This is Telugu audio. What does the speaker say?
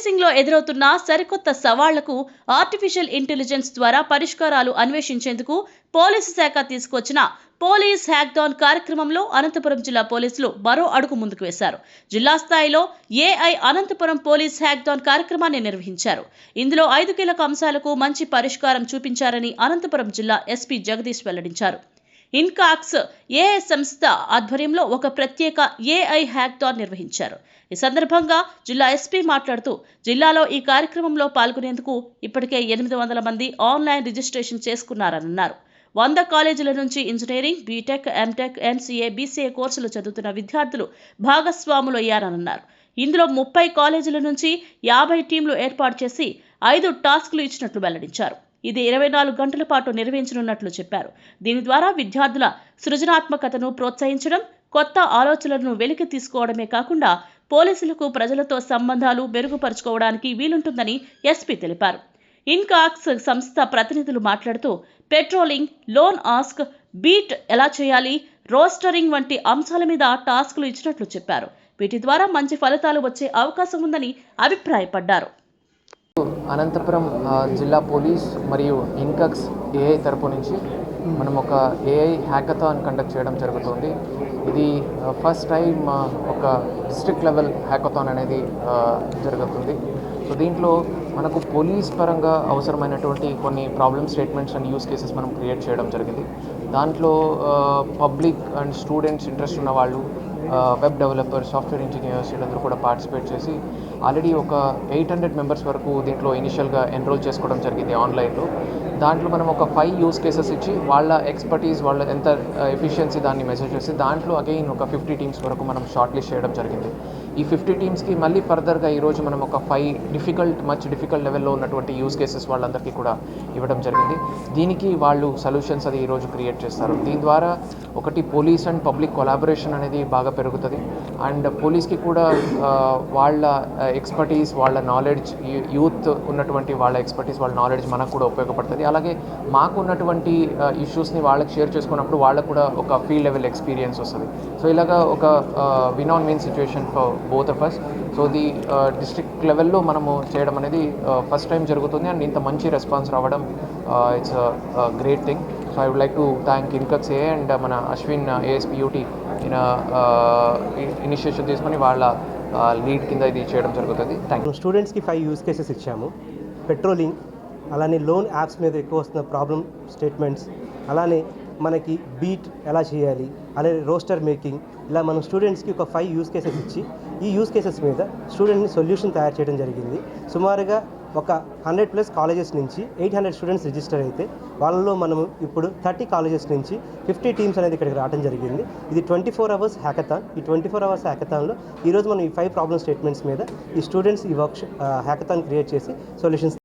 పోలీసింగ్లో ఎదురవుతున్న సరికొత్త సవాళ్లకు ఆర్టిఫిషియల్ ఇంటెలిజెన్స్ ద్వారా పరిష్కారాలు అన్వేషించేందుకు పోలీసు శాఖ తీసుకొచ్చిన పోలీస్ హ్యాకథాన్ కార్యక్రమంలో అనంతపురం జిల్లా పోలీసులు మరో అడుగు ముందుకు వేశారు. జిల్లా స్థాయిలో ఏఐ అనంతపురం పోలీస్ హ్యాకథాన్ కార్యక్రమాన్ని నిర్వహించారు. ఇందులో 5 కీలక అంశాలకు మంచి పరిష్కారం చూపించారని అనంతపురం జిల్లా ఎస్పీ జగదీష్ వెల్లడించారు. ఇన్కాక్స్ ఏఐ సంస్థ ఆధ్వర్యంలో ఒక ప్రత్యేక ఏఐ హ్యాకథాన్ నిర్వహించారు. ఈ సందర్భంగా జిల్లా ఎస్పీ మాట్లాడుతూ జిల్లాలో ఈ కార్యక్రమంలో పాల్గొనేందుకు ఇప్పటికే 800 మంది ఆన్లైన్ రిజిస్ట్రేషన్ చేసుకున్నారన్నారు. 100 కాలేజీల నుంచి engineering, B Tech, M Tech, MCA, BCA కోర్సులు చదువుతున్న విద్యార్థులు భాగస్వాములయ్యారన్నారు. ఇందులో 30 కాలేజీల నుంచి 50 టీంలు ఏర్పాటు చేసి 5 టాస్క్లు ఇచ్చినట్లు వెల్లడించారు. ఇది 24 గంటల పాటు నిర్వహించనున్నట్లు చెప్పారు. దీని ద్వారా విద్యార్థుల సృజనాత్మకతను ప్రోత్సహించడం, కొత్త ఆలోచనలను వెలికి తీసుకోవడమే కాకుండా పోలీసులకు ప్రజలతో సంబంధాలు మెరుగుపరుచుకోవడానికి వీలుంటుందని ఎస్పీ తెలిపారు. ఇన్కాక్స్ సంస్థ ప్రతినిధులు మాట్లాడుతూ పెట్రోలింగ్, లోన్ ఆస్క్, బీట్ ఎలా చేయాలి, రోస్టరింగ్ వంటి అంశాల మీద టాస్క్లు ఇచ్చినట్లు చెప్పారు. వీటి ద్వారా మంచి ఫలితాలు వచ్చే అవకాశం ఉందని అభిప్రాయపడ్డారు. అనంతపురం జిల్లా పోలీస్ మరియు ఇన్కాక్స్ ఏఐ తరపు నుంచి మనం ఒక ఏఐ హ్యాకథాన్ కండక్ట్ చేయడం జరుగుతుంది. ఇది ఫస్ట్ టైం ఒక డిస్ట్రిక్ట్ లెవెల్ హ్యాకథాన్ అనేది జరుగుతుంది. సో దీంట్లో మనకు పోలీస్ పరంగా అవసరమైనటువంటి కొన్ని problem statements and use cases మనం క్రియేట్ చేయడం జరిగింది. దాంట్లో పబ్లిక్ అండ్ స్టూడెంట్స్ ఇంట్రెస్ట్ ఉన్న వాళ్ళు, వెబ్ డెవలపర్స్, సాఫ్ట్వేర్ ఇంజనీర్స్ వీళ్ళందరూ కూడా పార్టిసిపేట్ చేసి ఆల్రెడీ ఒక 800 మెంబర్స్ వరకు దీంట్లో ఇనిషియల్గా ఎన్రోల్ చేసుకోవడం జరిగింది ఆన్లైన్లో. దాంట్లో మనం ఒక 5 యూస్ కేసెస్ ఇచ్చి వాళ్ళ ఎక్స్పర్టీస్, వాళ్ళ ఎంత ఎఫిషియన్సీ దాన్ని మెజర్ చేసి దాంట్లో అగైన్ ఒక 50 టీమ్స్ వరకు మనం షార్ట్ లిస్ట్ చేయడం జరిగింది. ఈ 50 టీమ్స్కి మళ్ళీ ఫర్దర్గా ఈరోజు మనం ఒక 5 మచ్ డిఫికల్ట్ లెవెల్లో ఉన్నటువంటి యూస్ కేసెస్ వాళ్ళందరికీ కూడా ఇవ్వడం జరిగింది. దీనికి వాళ్ళు సొల్యూషన్స్ అది ఈరోజు క్రియేట్ చేస్తారు. దీని ద్వారా ఒకటి పోలీస్ అండ్ పబ్లిక్ కొలాబరేషన్ అనేది బాగా పెరుగుతుంది. అండ్ పోలీస్కి కూడా వాళ్ళ ఎక్స్పర్టీస్, వాళ్ళ నాలెడ్జ్, యూత్ ఉన్నటువంటి వాళ్ళ ఎక్స్పర్టీస్, వాళ్ళ నాలెడ్జ్ మనకు కూడా ఉపయోగపడుతుంది. అలాగే మాకు ఉన్నటువంటి ఇష్యూస్ని వాళ్ళకి షేర్ చేసుకున్నప్పుడు వాళ్ళకు కూడా ఒక ఫీల్డ్ లెవెల్ ఎక్స్పీరియన్స్ వస్తుంది. సో ఇలాగా ఒక win on win situation for both of us. So the district లెవెల్లో మనము చేయడం అనేది ఫస్ట్ టైం జరుగుతుంది. అండ్ ఇంత మంచి రెస్పాన్స్ రావడం it's great thing. So I would like to thank ఇన్కాక్స్ ఏఐ అండ్ మన అశ్విన్ ఏఎస్పీయూటీ ఇనిషియేషన్ తీసుకొని వాళ్ళ లీడ్ కింద ఇది చేయడం జరుగుతుంది. Thank you. స్టూడెంట్స్కి 5 యూస్ కేసెస్ ఇచ్చాము. పెట్రోలింగ్, అలానే లోన్ యాప్స్ మీద ఎక్కువ వస్తున్న ప్రాబ్లమ్ స్టేట్మెంట్స్, అలానే మనకి బీట్ ఎలా చేయాలి, అలాగే రోస్టర్ మేకింగ్, ఇలా మనం స్టూడెంట్స్కి ఒక 5 యూస్ కేసెస్ ఇచ్చి ఈ యూస్ కేసెస్ మీద స్టూడెంట్ని సొల్యూషన్ తయారు చేయడం జరిగింది. సుమారుగా ఒక 100+ కాలేజెస్ నుంచి 800 స్టూడెంట్స్ రిజిస్టర్ అయితే వాళ్ళలో మనము ఇప్పుడు 30 కాలేజెస్ నుంచి 50 టీమ్స్ అనేది ఇక్కడికి రావడం జరిగింది. ఇది 24 అవర్స్ హ్యాకథాన్. ఈ 24 అవర్స్ హ్యాకథాన్లో ఈరోజు మనం ఈ 5 ప్రాబ్లమ్ స్టేట్మెంట్స్ మీద ఈ స్టూడెంట్స్ ఈ హ్యాకథాన్ క్రియేట్ చేసి సొల్యూషన్స్